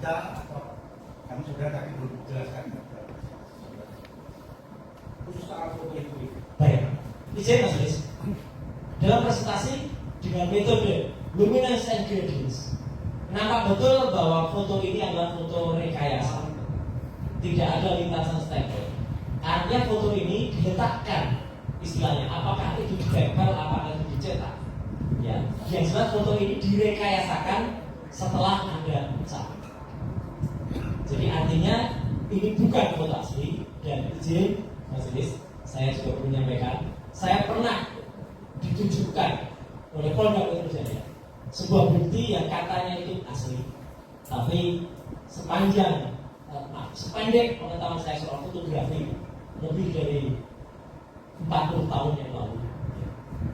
digital atau kami sudah tadi belum jelaskan khusus soal foto itu. Baik, izin Mas Lis. Dalam presentasi dengan metode luminance and gradients, nampak betul bahwa foto ini adalah foto rekayasa. Tidak ada lintasan stempel. Artinya foto ini diletakkan, istilahnya apakah itu ditempel, apakah itu dicetak. Ya, yang jelas foto ini direkayasakan setelah Anda cat. Jadi artinya ini bukan foto asli. Dan izin Mas Lis, saya juga perlu menyampaikan, saya pernah ditunjukkan oleh Polda Metro Jaya sebuah bukti yang katanya itu asli, tapi sependek pengetahuan saya soal fotografi lebih dari 40 tahun yang lalu.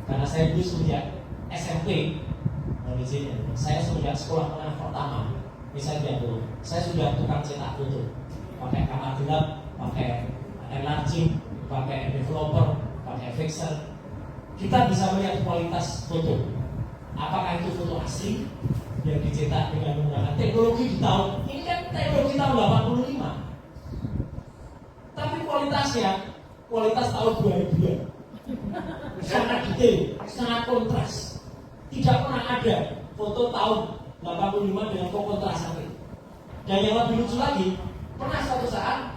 Karena saya dulu sejak SMP, saya sejak sekolah menengah pertama, misalnya dulu, saya sudah tukang cetak foto, pakai kamar gelap, pakai enlarging, pakai developer, pakai fixer. Kita bisa melihat kualitas foto. Apakah itu foto asli yang dicetak dengan menggunakan teknologi di tahun ini, kan teknologi tahun 85, tapi kualitas tahun 2000-an sangat detail, sangat kontras. Tidak pernah ada foto tahun 85 dengan kontrasan itu. Dan yang lebih lucu lagi, pernah suatu saat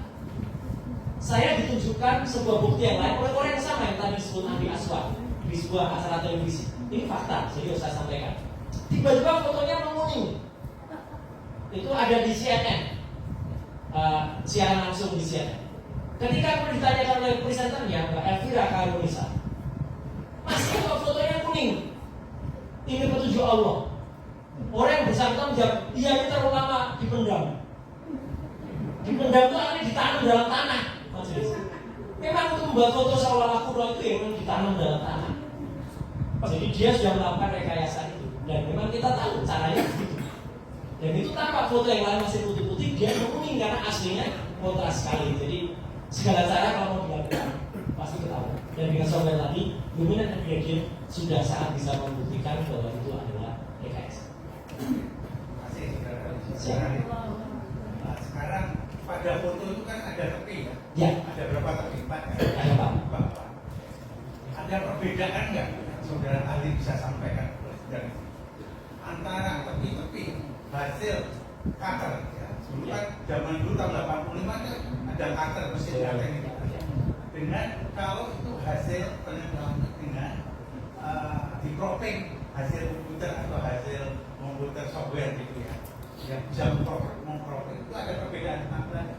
saya ditunjukkan sebuah bukti yang lain oleh orang yang sama yang tadi disebut Andi Aswar di sebuah acara televisi. Ini fakta, jadi saya sampaikan. Tiba-tiba fotonya menguning. Itu ada di CNN, siaran langsung di CNN. Ketika ditanyakan oleh presenternya, Mbak Elvira Karunisa, Mas, kok fotonya kuning? Ini petunjuk Allah. Orang yang bersangkutan menjawab, iya, ini terlalu lama dipendam. Dipendam itu artinya ditanam dalam tanah. Memang untuk membuat foto seolah-olah kuno itu yang ditanam dalam tanah. Jadi dia sudah melakukan rekayasa itu. Dan memang kita tahu caranya begitu. Dan itu tampak foto yang lain masih putih-putih, dia menguning karena aslinya kontras sekali. Jadi segala cara kalau mau dilakukan pasti ketahuan. Dan dengan software tadi, luminance and gradient sudah sangat bisa membuktikan bahwa itu adalah rekayasa. Terima kasih saudara. Sekarang pada foto itu kan ada tepi ya? Ya. Ada berapa tepi? 4 ya? Ada Pak. Ada perbedaan nggak? Saudara ahli bisa sampaikan dan antara tepi-tepi hasil cutter ya. Dulu kan zaman dulu tahun 85 kan ada cutter mesin cutter itu. Dengan kalau itu hasil penempel dengan di cropping hasil komputer atau hasil komputer software gitu ya, yang bisa mengcropping itu ada perbedaan apa?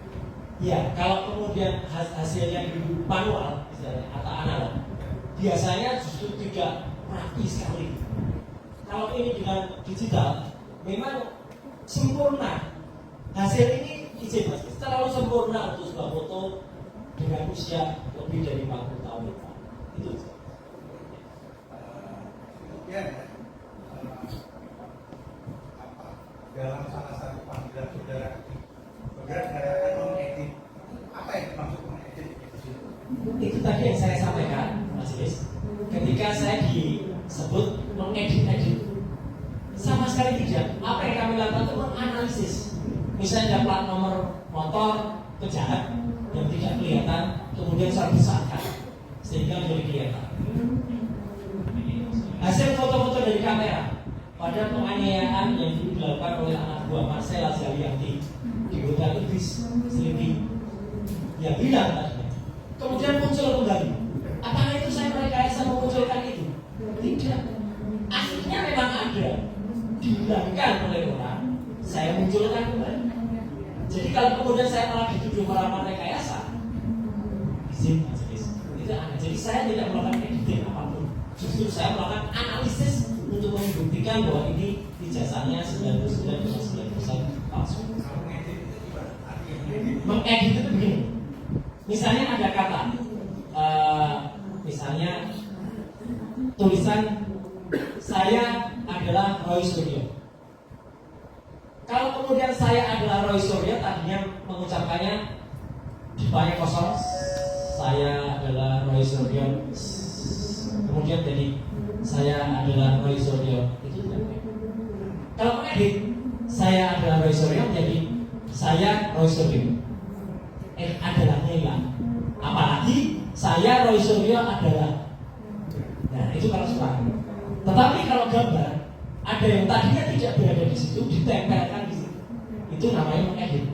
Ya, kalau kemudian hasilnya di manual misalnya atau analog, biasanya justru tidak rapi sekali. Kalau ini dengan digital, memang sempurna. Hasil ini izin Mas, terlalu sempurna untuk sebuah foto dengan usia lebih dari 40 tahun. Itu. Kemudian dalam salah satu panggilan saudara mengatakan mengedit. Apa yang dimaksud mengedit? Itu tadi yang saya sampaikan, Mas Yus. Ketika saya disebut mengedit-edit, sama sekali tidak. Apa yang kami lakukan itu menganalisis. Misalnya ada plat nomor motor pejahat yang tidak kelihatan, kemudian saya besarkan sehingga menjadi kelihatan. Hasil foto-foto dari kamera pada penganiayaan yang dulu dilakukan oleh anak buah Marcella Zalianti di Hotel Ibis Sleepy yang hilang tadinya, kemudian muncul kembali. Apakah itu saya merekayasa memunculkan itu? Tidak. Aslinya memang ada, dihilangkan oleh orang, saya munculkan kembali. Jadi kalau kemudian saya malah dituduh melakukan rekayasa, izin majelis, itu aneh. Jadi saya tidak melakukan editing apapun. Justru saya melakukan analisis untuk membuktikan bahwa ini ijazahnya 99,9% palsu. Mengedit itu begini. Misalnya ada kata, misalnya tulisan saya adalah Roy Suryo. Kalau kemudian saya adalah Roy Suryo, tadinya mengucapkannya depannya kosong, saya adalah Roy Suryo, kemudian jadi saya adalah Roy Suryo. Itu tidak baik. Kalau mengedit, saya adalah Roy Suryo, jadi saya Roy Suryo. Adalah hilang. Apalagi saya Roy Suryo adalah. Nah, itu kalau suara. Tetapi kalau gambar, ada yang tadinya tidak berada di situ, ditempelkan di situ. Itu namanya mengedit.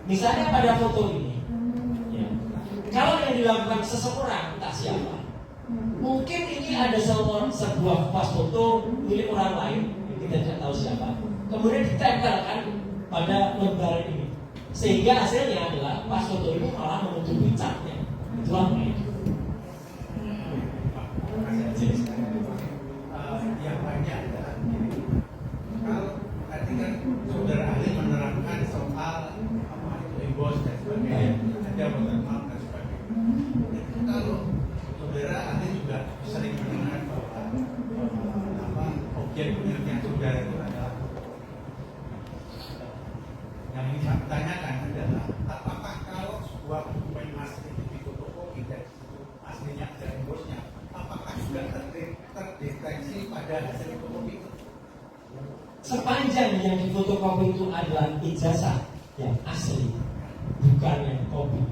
Misalnya pada foto ini, ya, kalau yang dilakukan seseorang, entah siapa, mungkin ini ada sebuah pas foto milik orang lain, kita tidak tahu siapa, kemudian ditempelkan pada lembar ini, sehingga hasilnya adalah pas foto itu malah menutupi catnya. Itulah mengedit. Yang banyak adalah kalau tadi kan saudara ahli menerangkan soal apa itu embos dan sebagainya, ada watermark dan sebagainya. Jadi kalau saudara ahli juga sering mendengar bahwa objek miliknya saudara itu adalah, yang ini saya tanyakan adalah apakah kalau sebuah dokumen asli itu difotokopi dan aslinya ada embosnya, apakah juga terdeteksi pada hasil fotokopi itu? Sepanjang yang difotokopi itu adalah ijazah yang asli, bukan yang kopi,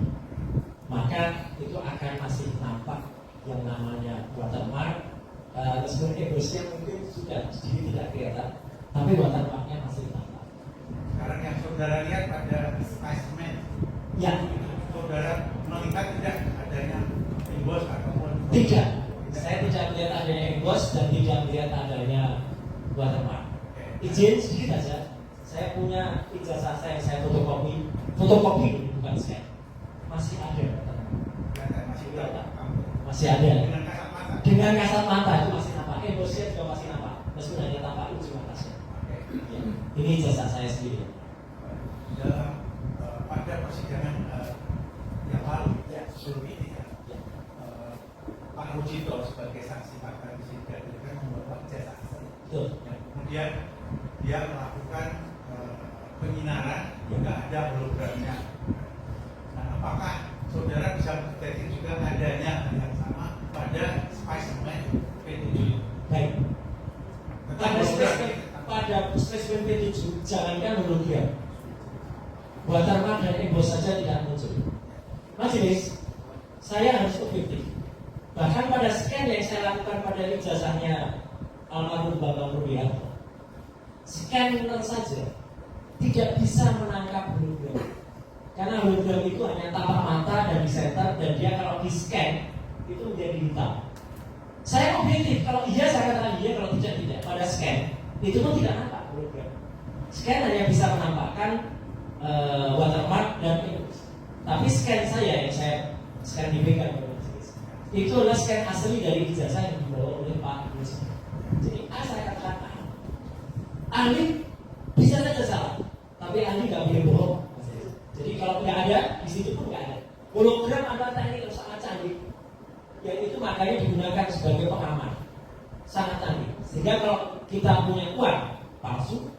maka itu akan masih nampak yang namanya watermark. Meskipun embosnya mungkin sudah sedikit tidak kelihatan, tapi watermarknya masih nampak. Sekarang yang saudara lihat pada spesimen, Ya, saudara melihat tidak adanya embos ataupun tidak. Saya tidak melihat adanya embos dan tidak melihat adanya watermark. Izin sedikit saja. Saya punya ijazah saya fotokopi ini bukan scan. Masih ada. Masih ada. Dengan kasat mata itu masih nampak. Embosnya juga masih nampak. Meskipun hanya tampak ujung atasnya. Ya. Ini ijazah saya sendiri. Dalam pada persidangan yang lalu, ya, sebelum ini ya, Pak Rujito sebagai saksi fakta di sini kan membawa ijazah asli. Betul. Ya, kemudian dia melakukan penyinaran hingga ada hologramnya. Nah, apakah saudara bisa mendeteksi juga adanya hal yang sama pada spesimen P7? Baik. Pada spesimen P7 jangankan hologram, watermark dan embos saja tidak muncul. Majelis, saya harus objektif. Bahkan pada scan yang saya lakukan pada ijazahnya almarhum Bapak Rubianto, scanner saja tidak bisa menangkap hologram, karena hologram itu hanya tapak mata dan di center, dan dia kalau di scan itu menjadi hitam. Saya objektif, kalau iya saya katakan iya, kalau tidak. Pada scan itu pun tidak nampak hologram. Scan hanya bisa menampakkan watermark dan embos. Tapi scan saya yang saya scan diberikan itu adalah scan asli dari ijazah yang dibawa oleh Pak Yusuf. Jadi saya katakan ahli bisa saja salah, tapi ahli nggak boleh bohong. Jadi kalau nggak ada di situ pun nggak ada. Hologram adalah teknik yang sangat canggih, yang itu makanya digunakan sebagai pengaman, sangat canggih. Sehingga kalau kita punya uang palsu,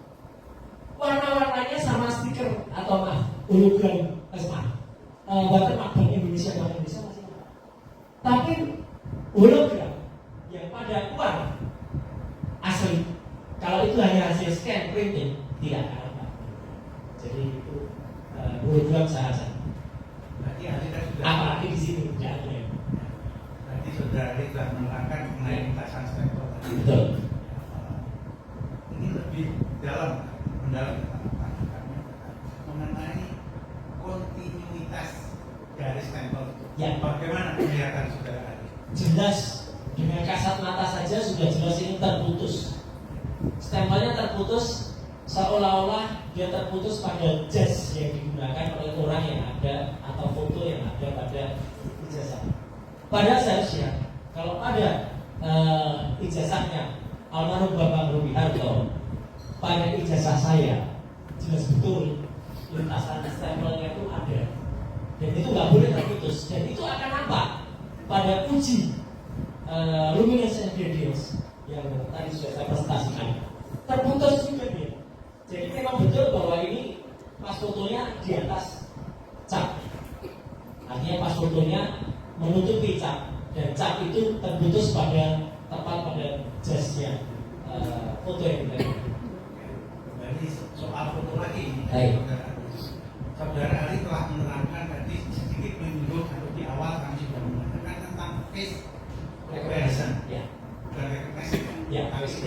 warna-warnanya sama stiker atau hologram watermark Bank Indonesia masih ada. Tapi hologram yang pada uang asli, kalau itu hanya hasil scan printing, tidak ada. Jadi itu hologram saja. Berarti ahli kan sudah. Apalagi di sini tidak ada. Berarti saudara ahli telah menerangkan mengenai lintasan stempel tadi. Betul. Ini lebih mendalam mengenai kontinuitas garis stempel itu. Ya. Bagaimana penglihatan saudara ahli? Jelas dengan kasat mata saja sudah jelas ini terputus. Stempelnya terputus, seolah-olah dia terputus pada jas yang digunakan oleh orang yang ada atau foto yang ada pada ijazah. Padahal seharusnya kalau ada ijazahnya almarhum Bapak Rubianto pada ijazah saya, jelas betul lintasan stempelnya itu ada, dan itu nggak boleh terputus, dan itu akan nampak pada uji luminance gradients yang tadi sudah saya presentasikan. Terputus juga dia. Jadi memang betul bahwa ini pas fotonya di atas cap, artinya pas fotonya menutupi cap, dan cap itu terputus pada tepat pada jasnya foto yang tadi. Jadi soal Baik. Saudara Ali telah menerangkan tadi sedikit menyinggung atau di awal kami sudah mengatakan tentang face comparison. Ya. Dan recognition. Ya, face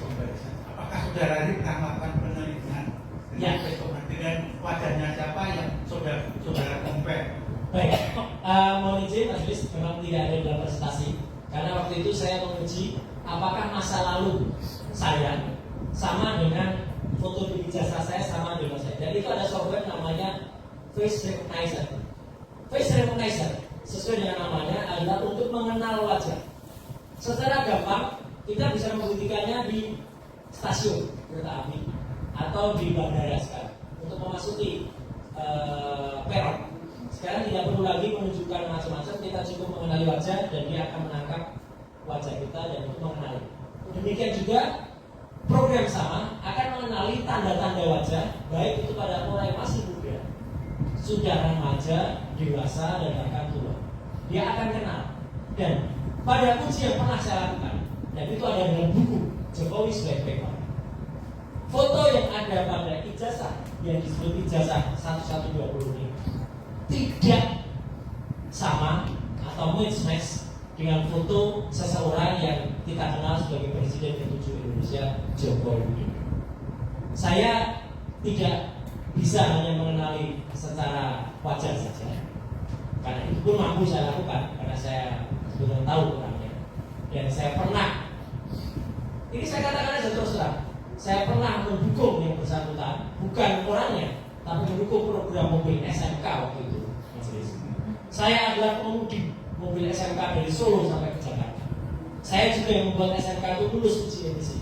comparison. Apakah saudara Ali pernah melakukan penelitian Ya. dengan wajahnya siapa yang saudara compare? Baik, mohon izin Mas Yus, memang tidak ada dalam presentasi karena waktu itu saya menguji apakah masa lalu saya sama dengan foto di ijazah saya sama dengan saya. Dan itu ada software namanya Face Recognizer. Face Recognizer sesuai dengan namanya adalah untuk mengenal wajah. Secara gampang kita bisa membuktikannya di stasiun kereta api atau di bandara sekarang untuk memasuki peron. Sekarang tidak perlu lagi menunjukkan macam-macam, kita cukup mengenali wajah dan dia akan menangkap wajah kita dan untuk mengenali. Demikian juga program sama akan mengenali tanda-tanda wajah, baik itu pada orang yang masih muda, sudah remaja, dewasa dan bahkan tua. Dia akan kenal. Dan pada uji yang pernah saya lakukan, dan itu ada dalam buku Jokowi Black Paper. Foto yang ada pada ijazah yang disebut ijazah 1120 ini tidak sama atau mismatch dengan foto seseorang yang kita kenal sebagai Presiden ke-7 Indonesia, Joko Widodo. Saya tidak bisa hanya mengenali secara wajah saja, karena itu pun mampu saya lakukan karena saya sudah tahu orangnya dan saya pernah. Ini saya katakan aja terus terang, saya pernah mendukung yang bersangkutan, bukan orangnya, tapi mendukung program mobil SMK waktu itu. Saya adalah pengemudi mobil SMK dari Solo sampai ke Jakarta. Saya juga yang membuat SMK itu lulus uji emisi.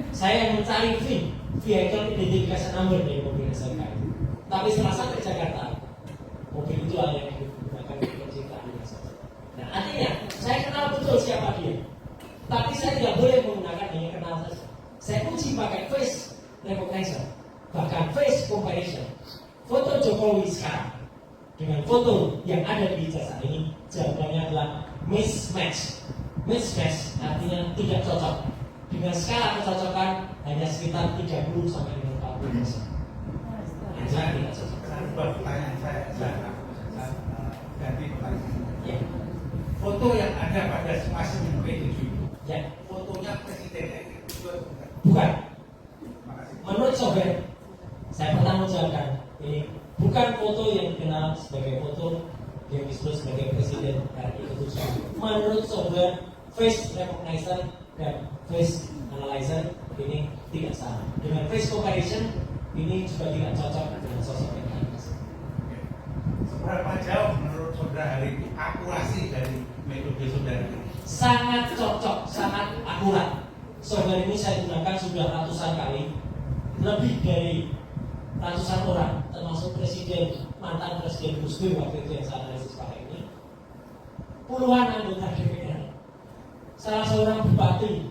Saya yang mencari vehicle identification number dari mobil SMK itu. Tapi setelah sampai ke Jakarta, mobil itu hanya yang digunakan di penciptaan saja. Nah, artinya saya kenal betul siapa dia. Tapi saya tidak boleh menggunakan hanya kenal saja. Saya uji pakai face recognition, bahkan face comparison. Foto Jokowi sekarang dengan foto yang ada di ijazah ini, jawabannya adalah mismatch. Mismatch artinya tidak cocok. Dengan skala kecocokan hanya sekitar 30 sampai 40%. Saya tidak cocok. Pertanyaan saya ganti pertanyaan. Ya. Foto yang ada pada spasimen P7, Ya. fotonya presiden itu Bukan. makasih. Menurut software, saya pernah menjelaskan ini bukan foto yang dikenal sebagai foto yang disebut sebagai Presiden RI ke-7. Menurut software face recognition dan face analyzer ini tidak sama. Dengan face comparison ini juga tidak cocok dengan sosok yang ada. Seberapa jauh menurut saudara hari itu akurasi dari metode saudara ini? Sangat cocok, sangat akurat. Software ini saya gunakan sudah ratusan kali, lebih dari ratusan orang, termasuk presiden, mantan presiden Gus Dur waktu itu yang saya analisis pakai ini, puluhan anggota DPR, salah seorang bupati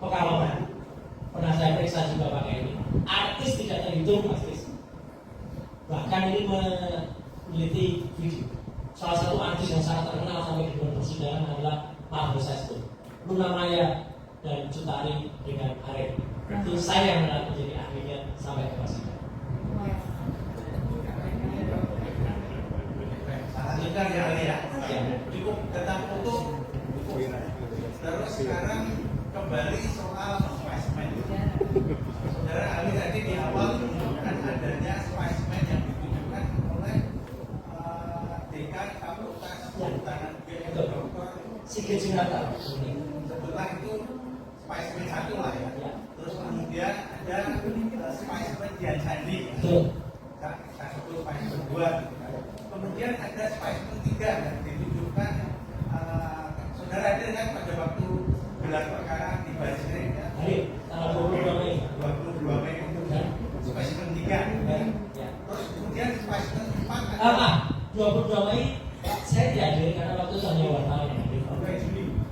Pekalongan pernah saya periksa juga pakai ini, artis tidak terhitung Mas Kris, bahkan ini meneliti video. Salah satu artis yang sangat terkenal sampai di dalam persidangan adalah Pak Bosasto, Luna Maya dan Cutari dengan Arif. Itu saya yang menjadi ahlinya sampai ke persidangan. Lanjutkan ya Ali ya. Cukup tentang foto. Terus sekarang kembali soal spesimen. Saudara Ali tadi di awal menunjukkan adanya spesimen yang ditunjukkan oleh dekan Fakultas Kehutanan Dr. Sigit Sunata. Setelah itu spesimen satu lah ya. Terus kemudian ada spesimen Dian Sandi. Kita sebut spesimen 2. Kemudian ada spesimen 3 yang ditunjukkan saudara hadir kan pada waktu gelar perkara di Baris Krim ya. Tanggal 22 Mei. 22 Mei itu spesimen 3. Terus kemudian spesimen 4 22 Mei saya tidak hadir karena waktu itu hanya wartawan yang hadir.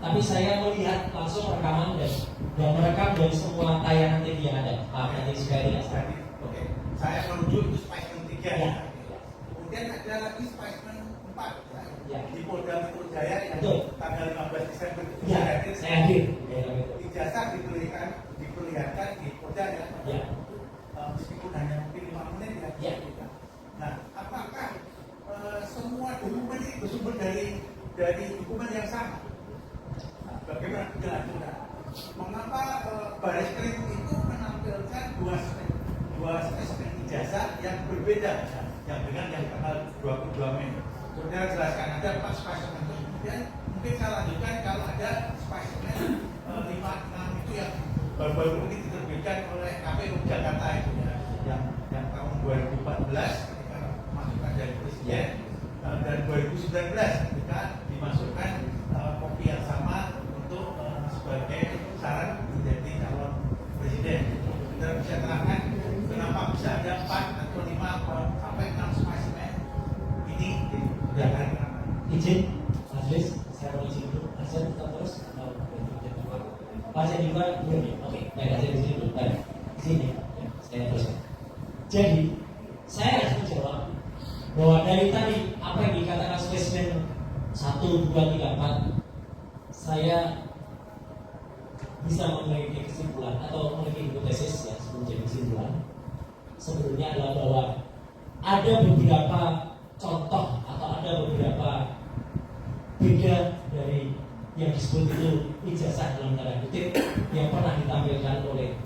Tapi saya melihat langsung rekaman dan merekam dari semua tayangan TV yang ada. Maaf nanti sekali tidak salah. Oke, saya menuju itu spesimen 3 ya. Ya. Kemudian ada lagi spesimen 4 Ya. di Polda Metro Jaya yang Betul. tanggal 15 Desember itu Ya, saya hadir. ijazah diperlihatkan di Polda ya. dari hukuman yang sama. Bagaimana penjelasan? Mengapa baris krim itu menampilkan dua spesimen ijazah yang berbeda, yang dengan yang tanggal 22 Mei. Saudara jelaskan ada 4 spesimen itu, kemudian mungkin saya lanjutkan kalau ada spesimen 5-6 itu yang baru-baru ini diterbitkan oleh KPU Jakarta itu ya, yang tahun 2014 ketika masukkan dari presiden dan 2019 ketika dimasukkan kopi yang sama untuk sebagai syarat menjadi calon presiden. Saudara bisa terangkan kenapa bisa ada 4 atau 5 sampai 6 spesimen ini digunakan? Izin, majelis, saya mau izin dulu. Saya tetap terus atau Pak saya juga belum ya? Oke, baik, saya di sini dulu. Baik, sini, ya, saya teruskan. Jadi, saya harus menjawab bahwa dari tadi apa yang dikatakan spesimen 1, 2, 3, 4, saya bisa memiliki kesimpulan atau memiliki hipotesis ya sebelum jadi kesimpulan. Sebelumnya adalah bahwa ada beberapa contoh atau ada beberapa beda dari yang disebut itu ijazah dalam tanda kutip yang pernah ditampilkan oleh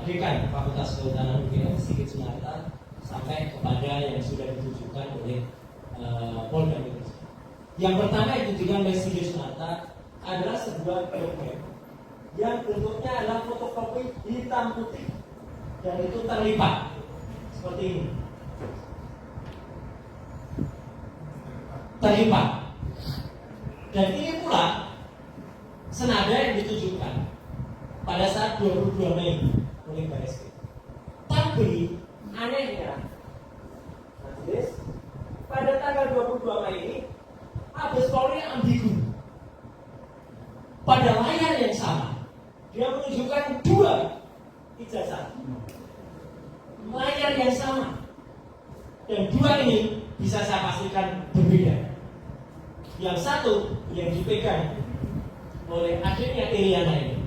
dekan Fakultas Kehutanan UGM Sigit Sunarta sampai kepada yang sudah ditujukan oleh Polda Metro. Yang pertama yang ditujukan oleh Sigit Sunarta adalah sebuah dokumen yang bentuknya adalah fotokopi hitam putih dan itu terlipat seperti ini, terlipat. Dan ini pula senada yang ditujukan pada saat 22 Mei oleh Baris Krim. Tapi anehnya, majelis, pada tanggal 22 Mei ini Mabes Polri ambigu. Pada layar yang sama, dia menunjukkan 2 ijazah. Layar yang sama. Dan 2 ini bisa saya pastikan berbeda. Yang satu yang dipegang oleh adiknya Iriana ini,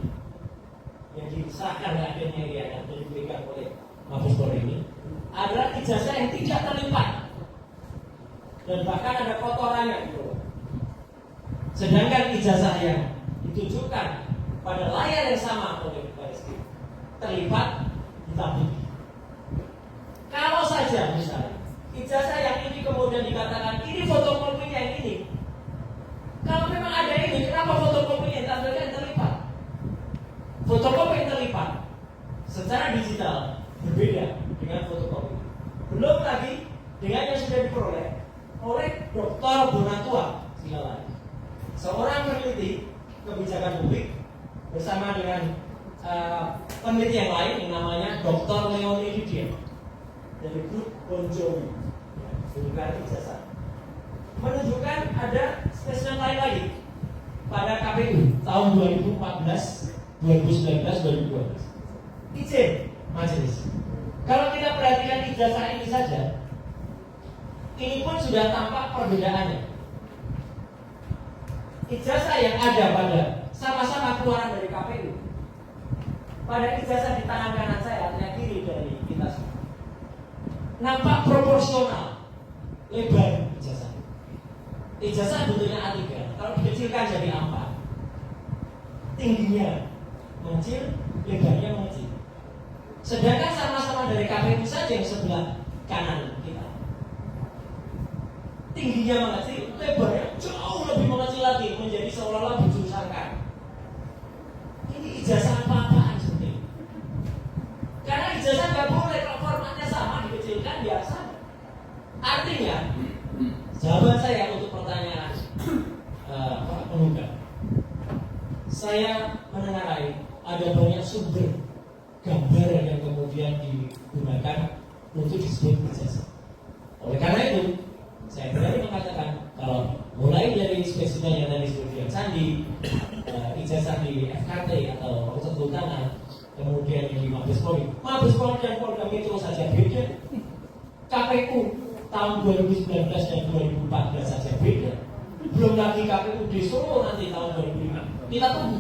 yang diserahkan oleh adiknya Iriana dan dipegang oleh Mabes Polri ini adalah ijazah yang tidak terlipat dan bahkan ada kotorannya gitu. Sedangkan ijazah yang ditunjukkan pada layar yang sama oleh Baris Krim terlipat hitam putih. Kalau saja misalnya ijazah yang ini kemudian dikatakan ini fotokopinya yang ini, kalau memang ada ini, kenapa fotokopinya yang tampilkan terlipat? Fotokopi yang terlipat secara digital berbeda dengan fotokopi. Belum lagi dengan yang sudah diperoleh oleh Dr. Bonatua Silaban, seorang peneliti kebijakan publik bersama dengan peneliti yang lain yang namanya Dr. Leoni Didier dari grup Bon Jovi, bukan ijazah, menunjukkan ada spesimen lain lagi pada KPU tahun 2014, 2019, 2012. Izin majelis, kalau kita perhatikan ijazah ini saja, ini pun sudah tampak perbedaannya. Ijazah yang ada pada sama-sama keluaran dari KPU, pada ijazah di tangan kanan saya, yang kiri dari kita semua, nampak proporsional lebar ijazah. Ijazah bentuknya A3, kalau dikecilkan jadi A4, tingginya mengecil, lebarnya mengecil. Sedangkan sama-sama dari KPU saja yang sebelah kanan kita, tingginya mengecil, lebarnya jauh lebih mengecil lagi, menjadi seolah-olah bujur sangkar. Ini ijazah apa-apaan sebenarnya? Karena ijazah nggak boleh, kalau formatnya sama dikecilkan biasa. Artinya, jawaban saya untuk pertanyaan Pak Penggugat, saya menengarai ada banyak sumber gambar yang kemudian digunakan untuk disebut ijazah. Oleh karena itu, saya berani mengatakan kalau mulai dari spesimen yang tadi disebutkan Sandi, ijazah di FKT atau Fakultas Kehutanan, kemudian yang di Mabes Polri dan Polda Metro saja beda, KPU tahun 2019 dan 2014 saja beda, belum lagi KPU di Solo nanti tahun 2005. Kita tunggu,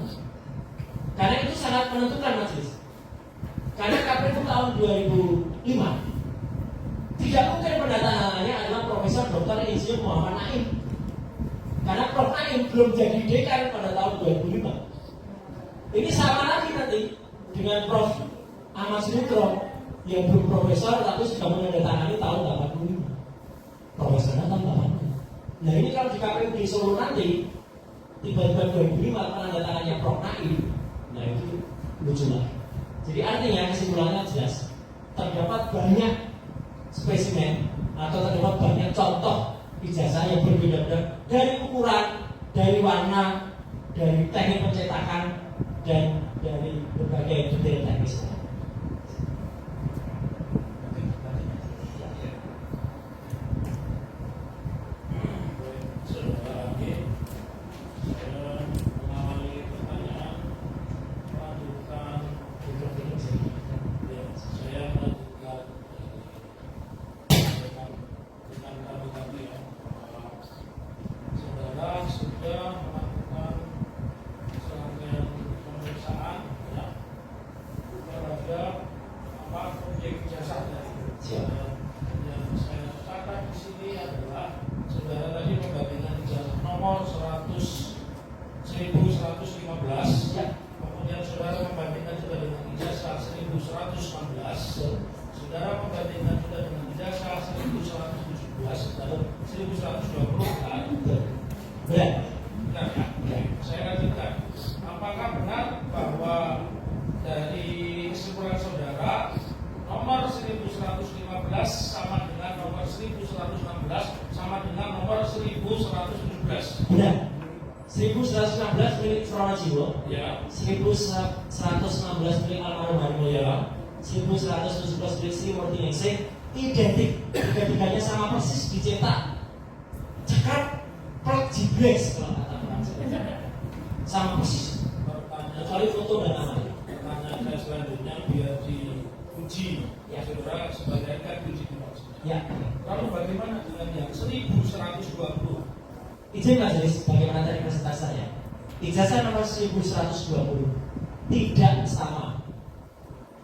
karena itu sangat menentukan majelis. Karena KPU tahun 2005 tidak mungkin pendatangannya adalah Profesor Dr. Insinyur Muhammad Naim, Karena Prof Naim belum jadi dekan pada tahun 2005. Ini sama lagi nanti dengan Prof Ahmad Sutro yang belum profesor tapi sudah menandatangani tahun 85. Profesornya tahun 85. Nah ini kalau di KPU di Solo nanti tiba-tiba 2005 penandatangannya Prof Naim, nah itu lucu lah. Jadi artinya kesimpulannya jelas, terdapat banyak spesimen atau terdapat banyak contoh ijazah yang berbeda-beda dari ukuran, dari warna, dari teknik pencetakan, dan dari berbagai detail teknis. Benar. 1116 milik Pronojiwo, 1116 milik almarhum Hari Mulyawan, 1117 milik Sri Murti Ningsih, identik, tiga-tiganya sama persis dicetak. Cekat, plek, jibrek kalau kata orang sama persis. Kecuali foto dan namanya. Pertanyaan saya selanjutnya biar diuji, saudara sebagai kan diuji dimaksudnya. Ya. Lalu bagaimana dengan yang 1120? Izin majelis, bagaimana tadi presentasi saya? Ijazah nomor 1120 tidak sama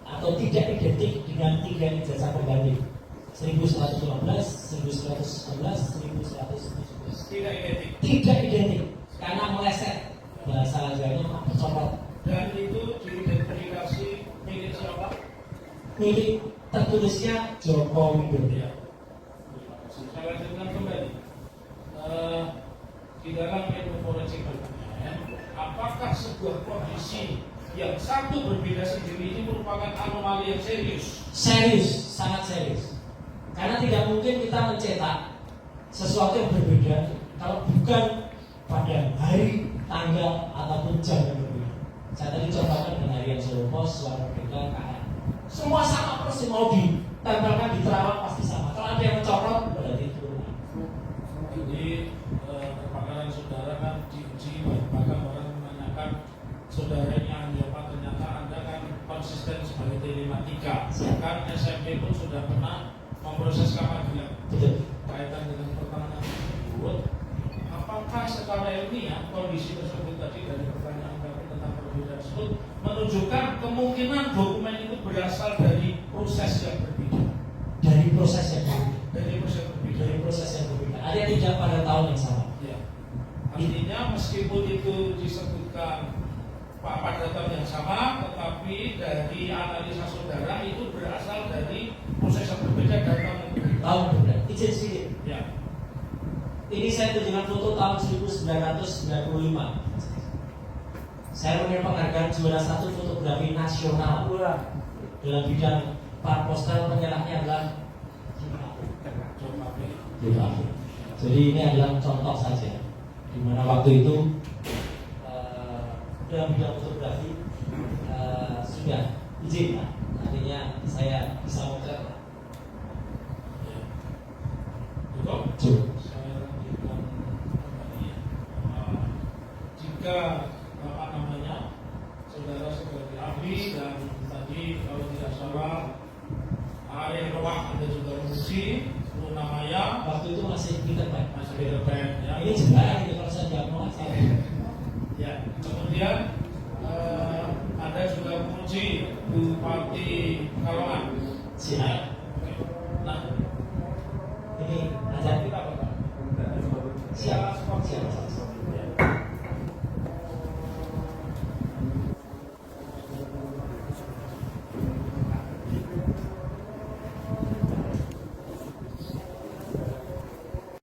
atau tidak identik dengan 3 ijazah pembanding 1115, 1111, 1117. Tidak identik karena meleset bahasa Jawanya bercopot. Dan itu diidentifikasi milik siapa? Milik tertulisnya Joko Widodo. Ya. Saya lanjutkan kembali. Di dalam ilmu forensik pertanyaan, apakah sebuah kondisi yang satu berbeda sendiri ini merupakan anomali yang serius? Serius, sangat serius. Karena tidak mungkin kita mencetak sesuatu yang berbeda kalau bukan pada hari, tanggal, ataupun jam yang berbeda. Saya tadi contohkan dengan harian Solo Pos, Suara Merdeka, KM. Semua sama persis, mau ditempelkan di terawat pasti sama. Kalau ada yang mencorot, berarti itu. Jadi kepakaran saudara kan diuji, bahkan orang menanyakan saudara ini ahli apa, ternyata Anda kan konsisten sebagai telematika. Bahkan SMP pun sudah pernah memproses kamar-kamar. Betul. Kaitan dengan pertanyaan tersebut, apakah secara ilmiah kondisi tersebut tadi dari pertanyaan kami tentang perbedaan tersebut menunjukkan kemungkinan dokumen itu berasal dari proses yang berbeda? Dari proses yang berbeda. Dari proses yang berbeda. Dari proses yang berbeda. Ada yang tidak pada tahun yang sama. Ya. Artinya meskipun itu disebutkan pada tahun yang sama, tetapi dari analisa saudara itu berasal dari proses yang berbeda dan tahun yang berbeda. Tahun berbeda. Izin sedikit. Ya. Ini saya tunjukkan foto tahun 1995. Saya menerima penghargaan juara 1 fotografi nasional dalam bidang postal, penyerahnya adalah Jadi ini adalah contoh saja di mana waktu itu dalam bidang fotografi sudah izin lah, artinya saya bisa motret lah. Betul. Saya lanjutkan kembali ya. Jika saudara sebagai ahli dan tadi kalau tidak salah Arif Rawak Anda juga menguji Luna Maya Waktu itu masih Peter Pan. masih Peter Pan ya. Ini jelas gitu kalau saya jawab mau Ya, kemudian Anda juga menguji Bupati Kalongan. Siap. Nah, Ini ada kita apa Pak? siap.